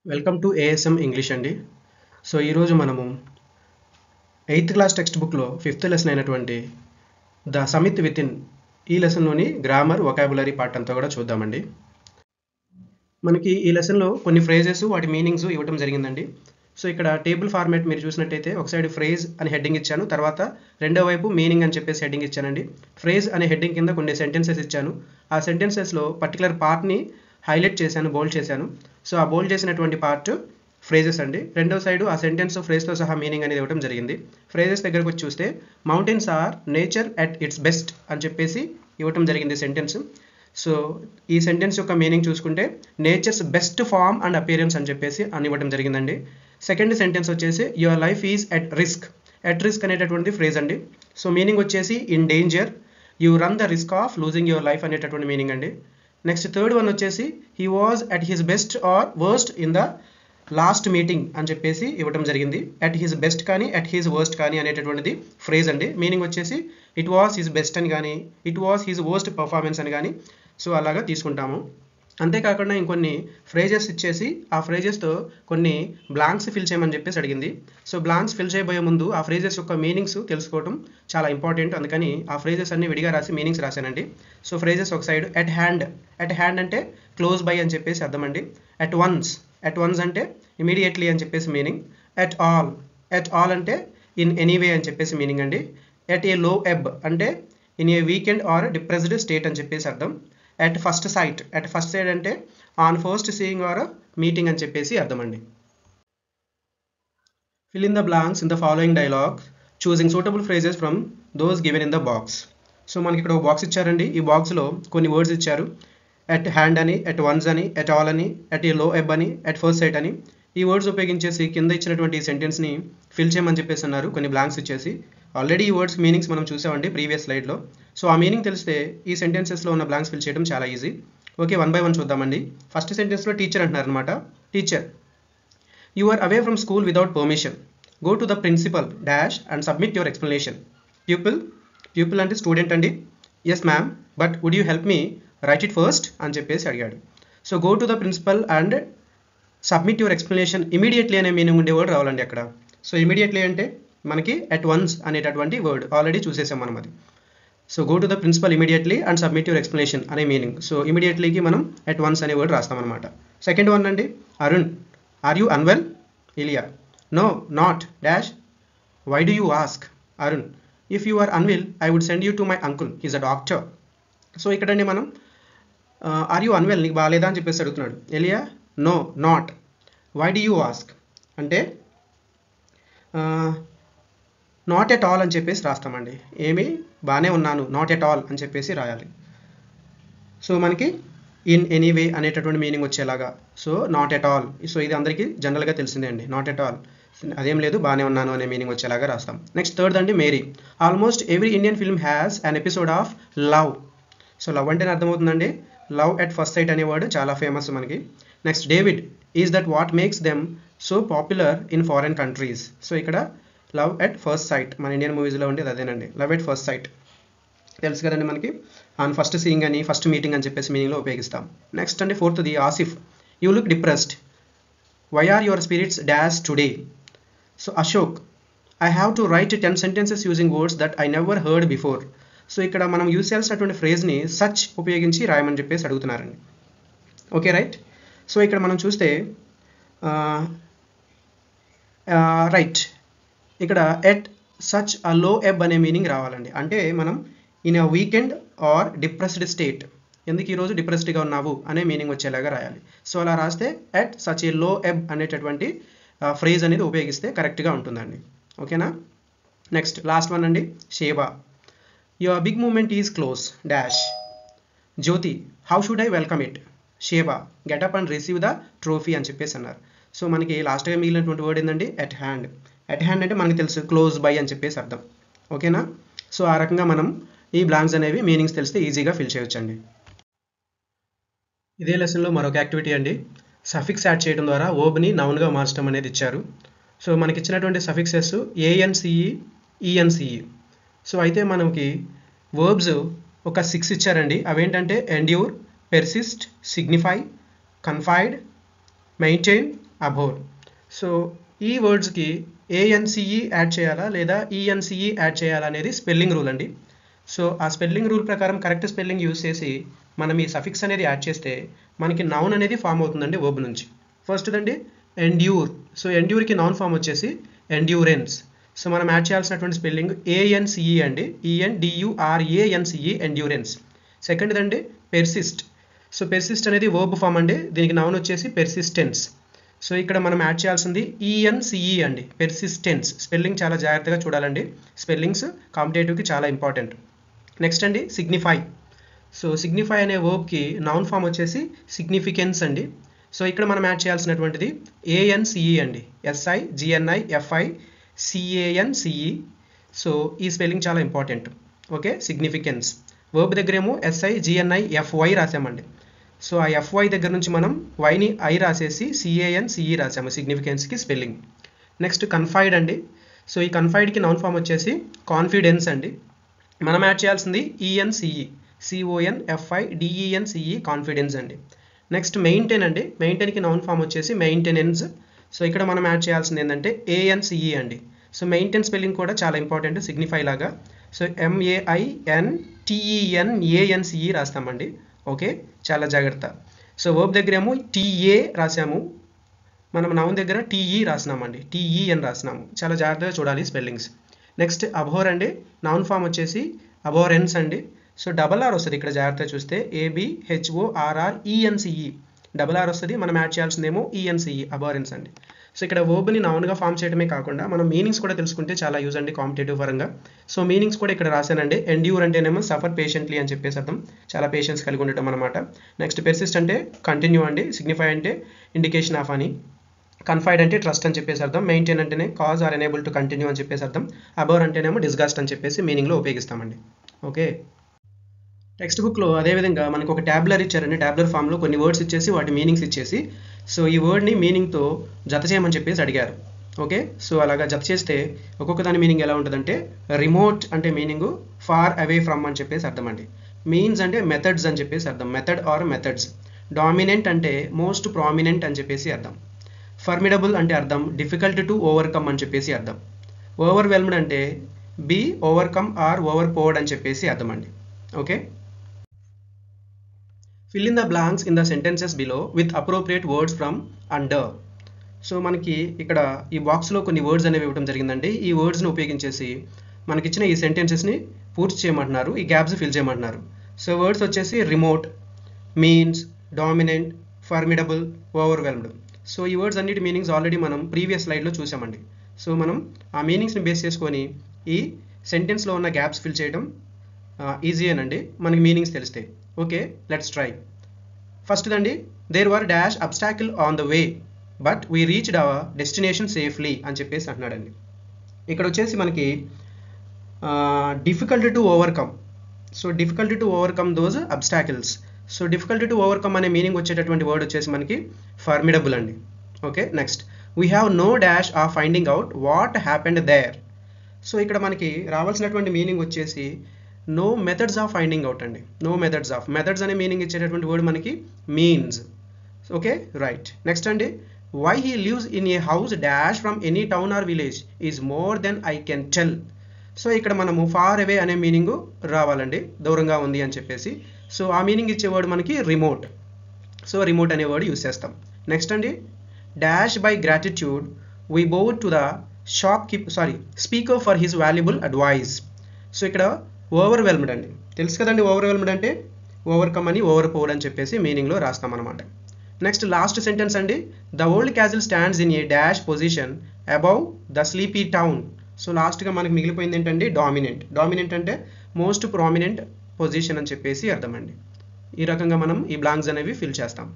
Welcome to ASM English అండి. So ఈరోజు మనము 8th క్లాస్ టెక్స్ట్ బుక్లో 5th లెసన్ అయినటువంటి ద సమిత్ విత్ ఇన్ ఈ లెసన్లోని గ్రామర్ వొకాబులరీ పార్ట్ అంతా కూడా చూద్దామండి. మనకి ఈ లెసన్లో కొన్ని ఫ్రేజెస్ వాటి మీనింగ్స్ ఇవ్వటం జరిగిందండి. సో ఇక్కడ టేబుల్ ఫార్మాట్ మీరు చూసినట్టయితే ఒక సైడ్ ఫ్రేజ్ అని హెడ్డింగ్ ఇచ్చాను, తర్వాత రెండో వైపు మీనింగ్ అని చెప్పేసి హెడ్డింగ్ ఇచ్చానండి. ఫ్రేజ్ అనే హెడ్డింగ్ కింద కొన్ని సెంటెన్సెస్ ఇచ్చాను. ఆ సెంటెన్సెస్లో పర్టికులర్ పార్ట్ని హైలైట్ చేశాను, బోల్డ్ చేశాను. సో ఆ బోల్డ్ చేసినటువంటి పార్ట్ ఫ్రేజెస్ అండి. రెండో సైడు ఆ సెంటెన్స్ ఫ్రేజ్తో సహా మీనింగ్ అనేది ఇవ్వడం జరిగింది. ఫ్రేజెస్ దగ్గరకు వచ్చి చూస్తే mountains are nature at its best అని చెప్పేసి ఇవ్వటం జరిగింది సెంటెన్స్. సో ఈ సెంటెన్స్ యొక్క మీనింగ్ చూసుకుంటే nature's best form and appearance అని చెప్పేసి అని ఇవ్వడం జరిగిందండి. సెకండ్ సెంటెన్స్ వచ్చేసి your life is at risk. At risk అనేటటువంటి ఫ్రేజ్ అండి. సో మీనింగ్ వచ్చేసి in danger, you run the risk of losing your life అనేటటువంటి మీనింగ్ అండి. నెక్స్ట్ థర్డ్ వన్ వచ్చేసి he was at his best or worst in the last meeting అని చెప్పేసి ఇవ్వడం జరిగింది. అట్ హిస్ బెస్ట్ కానీ అట్ హిస్ వర్స్ట్ కానీ అనేటటువంటిది ఫ్రేజ్ అండి. మీనింగ్ వచ్చేసి ఇట్ వాస్ హిస్ బెస్ట్ అని కానీ it was his worst performance అని కానీ సో అలాగా తీసుకుంటాము. అంతేకాకుండా ఇంకొన్ని ఫ్రేజెస్ ఇచ్చేసి ఆ ఫ్రేజెస్తో కొన్ని బ్లాంక్స్ ఫిల్ చేయమని చెప్పేసి అడిగింది. సో బ్లాంక్స్ ఫిల్ చేయబోయే ముందు ఆ ఫ్రేజెస్ యొక్క మీనింగ్స్ తెలుసుకోవడం చాలా ఇంపార్టెంట్. అందుకని ఆ ఫ్రేజెస్ అన్ని విడిగా రాసి మీనింగ్స్ రాశానండి. సో ఫ్రేజెస్ ఒక side at hand. At hand అంటే క్లోజ్ బై అని చెప్పేసి అర్థం అండి. At once. అట్ వన్స్ అంటే ఇమీడియట్లీ అని చెప్పేసి meaning. At all. At all అంటే ఇన్ ఎనీవే అని చెప్పేసి మీనింగ్ అండి. అట్ ఏ లో ఎబ్ అంటే in a weakened or depressed state అని చెప్పేసి అర్థం. At first sight. At first sight అంటే on first seeing or meeting అని చెప్పేసి అర్థం అండి. Fill in the blanks in the following dialogue choosing suitable phrases from those given in the box. So మనకి ఇక్కడ ఒక బాక్స్ ఇచ్చారండి. ఈ బాక్స్లో కొన్ని వర్డ్స్ ఇచ్చారు. అట్ హ్యాండ్ అని, అట్ వన్స్ అని, అట్ ఆల్ అని, అట్ ఏ లో ఎబ్ అని, అట్ ఫస్ట్ సైట్ అని. ఈ వర్డ్స్ ఉపయోగించేసి కింద ఇచ్చినటువంటి ఈ సెంటెన్స్ని ఫిల్ చేయమని చెప్పేసి అన్నారు. కొన్ని బ్లాంక్స్ ఇచ్చేసి ఆల్రెడీ ఈ వర్డ్స్ మీనింగ్స్ మనం చూసామండి ప్రీవియస్ స్లైడ్లో. సో ఆ మీనింగ్ తెలిస్తే ఈ సెంటెన్సెస్లో ఉన్న బ్లాంక్స్ ఫిల్ చేయడం చాలా easy. Okay, one by one చూద్దామండి. ఫస్ట్ సెంటెన్స్లో టీచర్ అంటున్నారు అనమాట. Teacher, you are away from school without permission. Go to the principal dash and submit your explanation. Pupil. Pupil అంటే స్టూడెంట్ అండి. Yes ma'am, but would you help me write it first అని చెప్పేసి అడిగాడు. So go to the principal and submit your explanation immediately అనే meaning ఉండే word రావాలండి అక్కడ. So immediately అంటే మనకి అట్ వన్స్ అనేటటువంటి వర్డ్ ఆల్రెడీ చూసేసాం మనం అది. So go to the principal immediately and submit your explanation అనే మీనింగ్. సో ఇమీడియట్లీకి మనం అట్ వన్స్ అనే వర్డ్ రాస్తామన్నమాట. సెకండ్ వన్ అండి, Arun, are you unwell? Ilia, no not dash, why do you ask? Arun, if you are unwell I would send you to my uncle, he's a doctor. So ఇక్కడండి మనం are you unwell, నీకు బాగాలేదా అని చెప్పేసి అడుగుతున్నాడు. ఎలియా, no not. Why do you ask అంటే not at all అని చెప్పేసి రాస్తామండి. ఏమి బాగానే ఉన్నాను, నాట్ ఎట్ ఆల్ అని చెప్పేసి రాయాలి. సో మనకి ఇన్ ఎనీవే అనేటటువంటి మీనింగ్ వచ్చేలాగా. So not at all. So ఇది అందరికీ జనరల్గా తెలిసిందే అండి. నాట్ ఎట్ ఆల్ అదేం లేదు, బాగానే ఉన్నాను అనే మీనింగ్ వచ్చేలాగా రాస్తాం. నెక్స్ట్ థర్డ్ అండి, Mary. Almost every Indian film has an episode of love. So love అంటేనే అర్థమవుతుందండి. లవ్ ఎట్ ఫస్ట్ సైట్ అనే వర్డ్ చాలా ఫేమస్ మనకి. Next David, is that what makes them so popular in foreign countries. So ఇక్కడ love at first sight మన Indian మూవీస్లో ఉండేది అదేనండి. లవ్ ఎట్ ఫస్ట్ సైట్ తెలుసు కదండి మనకి. ఆన్ ఫస్ట్ సీయింగ్ అని, ఫస్ట్ మీటింగ్ అని చెప్పేసి మీనింగ్లో ఉపయోగిస్తాం. నెక్స్ట్ అండి ఫోర్త్ది, Asif, you look depressed. Why are your spirits dash today. So Ashok, I have to write 10 sentences using words that I never heard before. So ఇక్కడ మనం యూజ్ చేయాల్సినటువంటి ఫ్రేజ్ని సచ్ ఉపయోగించి రాయమని చెప్పేసి అడుగుతున్నారండి. Okay right. సో ఇక్కడ మనం చూస్తే రైట్ ఇక్కడ ఎట్ సచ్ అ లో ఎబ్ అనే మీనింగ్ రావాలండి. అంటే మనం in a weekend or depressed state, ఎందుకు ఈరోజు డిప్రెస్డ్గా ఉన్నావు అనే మీనింగ్ వచ్చేలాగా రాయాలి. సో అలా రాస్తే ఎట్ సచ్ ఏ లో ఎబ్ అనేటటువంటి ఫ్రేజ్ అనేది ఉపయోగిస్తే కరెక్ట్గా ఉంటుందండి. ఓకేనా. నెక్స్ట్ లాస్ట్ వన్ అండి, Sheba, your big moment is close dash. Jyoti, how should I welcome it. Sheba, get up and receive the trophy అని చెప్పేసి అన్నారు. సో మనకి లాస్ట్గా మిగిలినటువంటి వర్డ్ ఏంటండి, ఎట్ హ్యాండ్. ఎట్ హ్యాండ్ అంటే మనకి తెలుసు క్లోజ్ బై అని చెప్పేసి అర్థం. ఓకేనా. సో ఆ రకంగా మనం ఈ బ్లాంక్స్ అనేవి మీనింగ్స్ తెలిస్తే ఈజీగా ఫిల్ చేయొచ్చండి. ఇదే లెసన్లో మరొక యాక్టివిటీ అండి, సఫిక్స్ యాడ్ చేయడం ద్వారా వర్బ్ని నౌన్గా మార్చడం అనేది ఇచ్చారు. సో మనకి ఇచ్చినటువంటి సఫిక్సెస్ ఏఎన్సిఈ, ఈఎన్సిఈ. సో అయితే మనకి వర్బ్స్ ఒక 6 ఇచ్చారండి. అవేంటంటే endure, persist, signify, confide, maintain, abhor. So ఈ వర్డ్స్కి ఏఎన్సిఈ యాడ్ చేయాలా లేదా ఈఎన్సిఈ యాడ్ చేయాలా అనేది స్పెల్లింగ్ రూల్ అండి. సో ఆ స్పెల్లింగ్ రూల్ ప్రకారం కరెక్ట్ స్పెల్లింగ్ యూజ్ చేసి మనం ఈ సఫిక్స్ అనేది యాడ్ చేస్తే మనకి నౌన్ అనేది ఫామ్ అవుతుందండి వర్బ్ నుంచి. ఫస్ట్ అండి ఎండ్యూర్. సో ఎండ్యూర్కి నౌన్ ఫామ్ వచ్చేసి ఎండ్యూరెన్స్. సో మనం యాడ్ చేయాల్సినటువంటి స్పెల్లింగ్ ఏఎన్సిఈ అండి, ENDURANCE ఎండ్యూరెన్స్. సెకండ్ అండి పెర్సిస్ట్. సో పెర్సిస్ట్ అనేది వర్బ్ ఫామ్ అండి, దీనికి నౌన్ వచ్చేసి పెర్సిస్టెన్స్. సో ఇక్కడ మనం యాడ్ చేయాల్సింది ENCE అండి, పెర్సిస్టెన్స్. స్పెల్లింగ్ చాలా జాగ్రత్తగా చూడాలండి, స్పెల్లింగ్స్ కాంపిటేటివ్కి చాలా ఇంపార్టెంట్. నెక్స్ట్ అండి సిగ్నిఫై. సో సిగ్నిఫై అనే వర్బ్కి నౌన్ ఫామ్ వచ్చేసి సిగ్నిఫికెన్స్ అండి. సో ఇక్కడ మనం యాడ్ చేయాల్సినటువంటిది ANCE అండి, SIGNIFICANCE. సో ఈ స్పెల్లింగ్ చాలా ఇంపార్టెంట్. Okay, significance. వర్బ్ దగ్గరేమో SIGNIFY రాసామండి. సో ఆ FY దగ్గర నుంచి మనం వైని ఐ రాసేసి CANCE రాసాము, సిగ్నిఫికెన్స్కి స్పెల్లింగ్. నెక్స్ట్ కన్ఫైడ్ అండి. సో ఈ కన్ఫైడ్కి నౌన్ ఫామ్ వచ్చేసి కాన్ఫిడెన్స్ అండి. మనం యాడ్ చేయాల్సింది ENCE, CONFIDENCE కాన్ఫిడెన్స్ అండి. నెక్స్ట్ మెయింటైన్ అండి. మెయింటైన్కి నౌన్ ఫామ్ వచ్చేసి మెయింటెనెన్స్. సో ఇక్కడ మనం యాడ్ చేయాల్సింది ఏంటంటే ANCE అండి. సో మెయింటైన్ స్పెల్లింగ్ కూడా చాలా ఇంపార్టెంట్ సిగ్నిఫై లాగా. So MAINTENANCE రాస్తామండి. ఓకే, చాలా జాగ్రత్త. సో వర్బ్ దగ్గరేమో TA రాసాము, మనం నౌన్ దగ్గర TE రాసినామండి, TEN రాసినాము. చాలా జాగ్రత్తగా చూడాలి స్పెల్లింగ్స్. నెక్స్ట్ అబోర్ అండి. నౌన్ ఫామ్ వచ్చేసి అబోరెన్స్ అండి. సో డబల్ ఆర్ వస్తుంది ఇక్కడ, జాగ్రత్తగా చూస్తే ABHORRENCE డబల్ ఆర్ వస్తుంది. మనం యాడ్ చేయాల్సిందేమో ENCE, అబోరెన్స్ అండి. సో ఇక్కడ వర్బ్ని నౌన్గా ఫామ్ చేయడమే కాకుండా మనం మీనింగ్స్ కూడా తెలుసుకుంటే చాలా యూజ్ అండి కాంపిటేటివ్ పరంగా. సో మీనింగ్స్ కూడా ఇక్కడ రాశానండి. ఎండ్యూర్ అంటేనేమో సఫర్ పేషెంట్లీ అని చెప్పేసి అర్థం, చాలా పేషెన్స్ కలిగి ఉండటం అనమాట. నెక్స్ట్ పెర్సిస్ట్ అంటే కంటిన్యూ అండి. సిగ్నిఫై అంటే ఇండికేషన్ ఆఫ్ అని. కన్ఫైడ్ అంటే ట్రస్ట్ అని చెప్పేసి అర్థం. మెయింటైన్ అంటేనే cause or enable to continue అని చెప్పేసి అర్థం. అబోర్ అంటేనేమో డిస్గస్ట్ అని చెప్పేసి మీనింగ్లో ఉపయోగిస్తామండి. ఓకే, టెక్స్ట్ బుక్లో అదేవిధంగా మనకు ఒక ట్యాబ్లర్ ఇచ్చారండి. ట్యాబ్లర్ ఫామ్లో కొన్ని వర్డ్స్ ఇచ్చేసి వాటి మీనింగ్స్ ఇచ్చేసి సో ఈ వర్డ్ని మీనింగ్తో జత చేయమని చెప్పేసి అడిగారు. ఓకే, సో అలాగా జత చేస్తే ఒక్కొక్క దాని మీనింగ్ ఎలా ఉంటుందంటే రిమోట్ అంటే మీనింగు ఫార్ అవే ఫ్రమ్ అని చెప్పేసి అర్థం అండి. మీన్స్ అంటే మెథడ్స్ అని చెప్పేసి అర్థం, మెథడ్ ఆర్ మెథడ్స్. డామినెంట్ అంటే మోస్ట్ ప్రామినెంట్ అని చెప్పేసి అర్థం. ఫర్మిడబుల్ అంటే అర్థం డిఫికల్ట్ టు ఓవర్కమ్ అని చెప్పేసి అర్థం. ఓవర్వెల్మ్డ్ అంటే be overcome or overpowered అని చెప్పేసి అర్థం అండి. Okay, fill in the blanks in the sentences below with appropriate words from under. So మనకి ఇక్కడ ఈ బాక్స్లో కొన్ని వర్డ్స్ అనేవి ఇవ్వడం జరిగిందండి. ఈ వర్డ్స్ని ఉపయోగించేసి మనకిచ్చిన ఈ సెంటెన్సెస్ని పూర్తి చేయమంటున్నారు, ఈ గ్యాప్స్ ఫిల్ చేయమంటున్నారు. సో వర్డ్స్ వచ్చేసి remote, means, dominant, formidable, overwhelmed. So ఈ వర్డ్స్ అన్నిటి మీనింగ్స్ ఆల్రెడీ మనం ప్రీవియస్ స్లైడ్లో చూసామండి. సో మనం ఆ మీనింగ్స్ని బేస్ చేసుకొని ఈ సెంటెన్స్లో ఉన్న గ్యాప్స్ ఫిల్ చేయడం ఈజీ అనండి మనకి మీనింగ్స్ తెలిస్తే. Okay, let's try. ఫస్ట్ అండి, there were dash obstacle on the way but we reached our destination safely అని చెప్పేసి అంటున్నాడండి. ఇక్కడ వచ్చేసి మనకి difficult to overcome. So difficult to overcome those obstacles. So difficult to overcome అనే meaning వచ్చేటటువంటి word వచ్చేసి మనకి ఫర్మిడబుల్ అండి. Okay, next we have no dash of finding out what happened there. So ఇక్కడ మనకి రావాల్సినటువంటి మీనింగ్ వచ్చేసి no methods of finding out అండి. నో మెథడ్స్ ఆఫ్, మెథడ్స్ అనే మీనింగ్ ఇచ్చేటటువంటి వర్డ్ మనకి మీన్స్. Okay, right. నెక్స్ట్ అండి, why he lives in a house dash from any town or village is more than I can tell. So ఇక్కడ మనము far away అనే meaning రావాలండి, దూరంగా ఉంది అని చెప్పేసి. సో ఆ మీనింగ్ ఇచ్చే వర్డ్ మనకి రిమోట్. సో రిమోట్ అనే వర్డ్ యూస్ చేస్తాం. నెక్స్ట్ అండి, dash by gratitude we bow to the speaker for his valuable advice. So ఇక్కడ ఓవర్వెల్మ్డ్ అండి, తెలుసు కదండి ఓవర్వెల్మ్డ్ అంటే ఓవర్కమ్ అని, ఓవర్ పోర్డ్ అని చెప్పేసి మీనింగ్లో రాస్తాం అనమాట. నెక్స్ట్ లాస్ట్ సెంటెన్స్ అండి, the old castle stands in a dash position above the sleepy town. So లాస్ట్గా మనకి మిగిలిపోయింది ఏంటండి, డామినెంట్. డామినెంట్ అంటే మోస్ట్ ప్రామినెంట్ పొజిషన్ అని చెప్పేసి అర్థం అండి. ఈ రకంగా మనం ఈ బ్లాంక్స్ అనేవి ఫిల్ చేస్తాం.